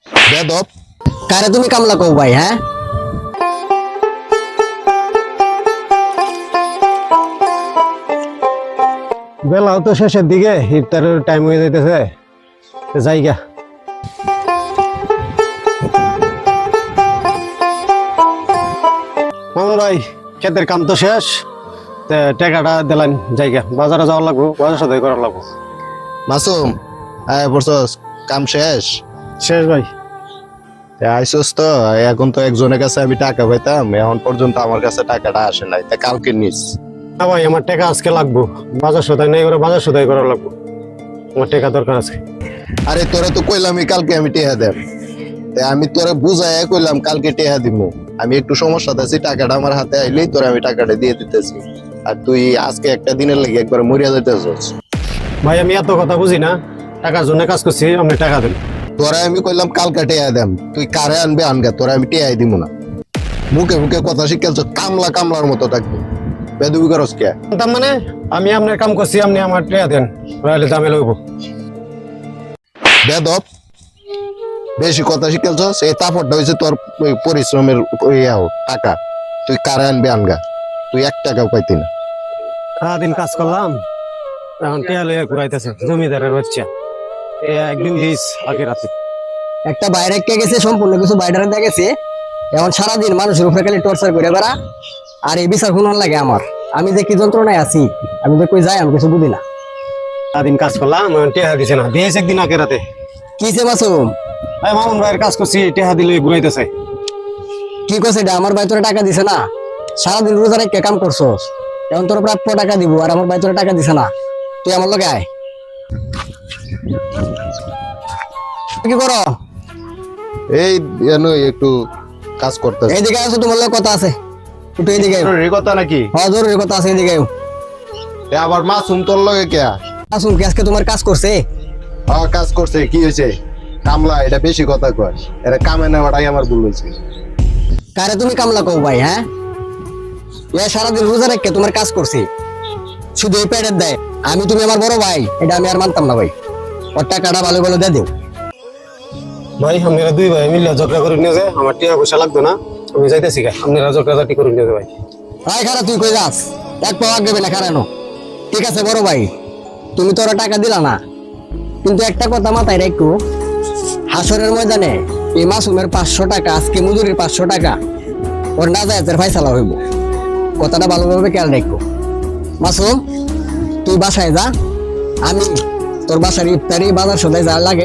বেদব। কারে তুমি কামলা কও ভাই? হ্যাঁ, বেলাও তো শেষের দিকে, ইফতারের টাইম হয়ে যাইতেছে, জায়গা। মামুন ভাই, ক্ষেতের কাম তো শেষ, টাকাটা দিলেন, জায়গা বাজারে যাওয়ার লাগবো, বাজার সদাই করার লাগবো। মাসুম, আয় বলছস কাম শেষ? শেষ ভাই। আইসস তো, এখন তো একজনের কাছে আমি টাকা পাইতাম, এখন পর্যন্ত আমার কাছে টাকাটা আসে নাই, তা কালকে নিস। না ভাই, আমার টাকা আজকে লাগবো, বাজার সদাই নাই করে বাজার সদাই করার লাগবো, আমার টাকা দরকার আছে। আরে তোরে তো কইলামই কালকে আমি টেহা দেব, আমি তোরে বুঝাই কইলাম কালকে টেহা দিব। আমি একটু সমস্যাতে আছি, টাকাটা আমার হাতে আইলেই তোরে আমি টাকাটা দিয়ে দিতেছি, আর তুই আজকে একটা দিনের লেগে একবার মরিয়া যাইতেছস। ভাই আমি এত কথা বুঝি না, টাকার জন্য কাজ করছি, আপনি টাকা দেন। তোরা আমি কইলাম কালকে টেহা দেম, তুই কারে আনবে আনগা, তোরা আমি টেহাই দিব না। মুখে মুখে কথা শিখেছ, কামলা কামলার মতো থাকবে, বেদবি করস কে? তার মানে আমি আপনার কাম করছি, আপনি আমার টাকা দেন, রাইলে দামে লইব। বেদব, বেশি কথা শিখেছ, এই তাপরটা হয়েছে তোর ওই পরিশ্রমের টাকা, তুই কারে আনবে আনগা, তুই 1 টাকাও পাইতি না। সারাদিন কাজ করলাম, এখন টেয়া লইয়া ঘুরাইতেছে জমিদারের বাচ্চা। একদিন দিস আগে রাতে। একটা বাইরে কে গেছে, সম্পূর্ণ কিছু বাইরে দিয়ে গেছে। এখন সারাদিন মানুষের উপরে খালি টর্চার করে বেড়া, আর এই বিচার শুনার লাগে আমার। আমি যে কি যন্ত্রণায় আছি, আমি যে কই যাই আমি কিছু বুঝি না। সারাদিন কাজ করলাম, এখন টেহা দিছে না, দিয়েছে একদিন আগে রাতে। কিসে মাসুম? ভাই মামুন ভাইয়ের কাজ করছি, টেহা দিলে ঘুরাইতেছে। কি করছে এটা? আমার ভাই তোরা টাকা দিছে না, সারাদিন রোজা রেখে কাম করছস, এখন তোর প্রাপ্য টাকা দিব, আর আমার ভাই তোরা টাকা দিছে না। তুই আমার লগে আয়। কি করো? এই একটু কাজ করতে এইদিকে আসো, তোমার লগে কথা আছে, একটু এইদিকে আয়। কথা নাকি? হ্যাঁ, জরুরি কথা আছে, এইদিকে আয়। আবার মাসুম তোর লগে কে? আসুন কি আজকে তোমার কাজ করছে? কাজ করছে, কি হয়েছে? কামলা, এটা বেশি কথা কয়, এটা কামে নেওয়াটাই আমার ভুল হয়েছে। কারে তুমি কামলা কও ভাই? হ্যাঁ, এ সারাদিন রোজা রেখে তোমার কাজ করছি, শুধু এই পেটের দেয়। আমি তুমি আমার বড় ভাই, এটা আমি আর মানতাম না ভাই। ওর টাকাটা ভালো ভালো দিয়ে দেও। ভাই আপনারা দুই ভাই মিলে ঝগড়া করে নিয়ে যায়, আমার টিয়া পয়সা লাগতো না, আমি যাইতেছি গা, আপনারা ঝগড়াঝাটি করে নিয়ে যায়। ভাই ভাই খারা, তুই কই যাস? এক পাও আগে না খারানো। ঠিক আছে বড় ভাই, তুমি তো ওরা টাকা দিলা না, কিন্তু একটা কথা মাথায় রাখো, হাসরের ময়দানে এই মাসুমের 500 টাকা, আজকে মজুরির 500 টাকা ওর না যায় ফাইসালা হইব। কথাটা ভালোভাবে খেয়াল রাখো। মাসুম, তুই বাসায় যা, আমি তোর বাসার ইফতারি বাজার সদাই যা লাগে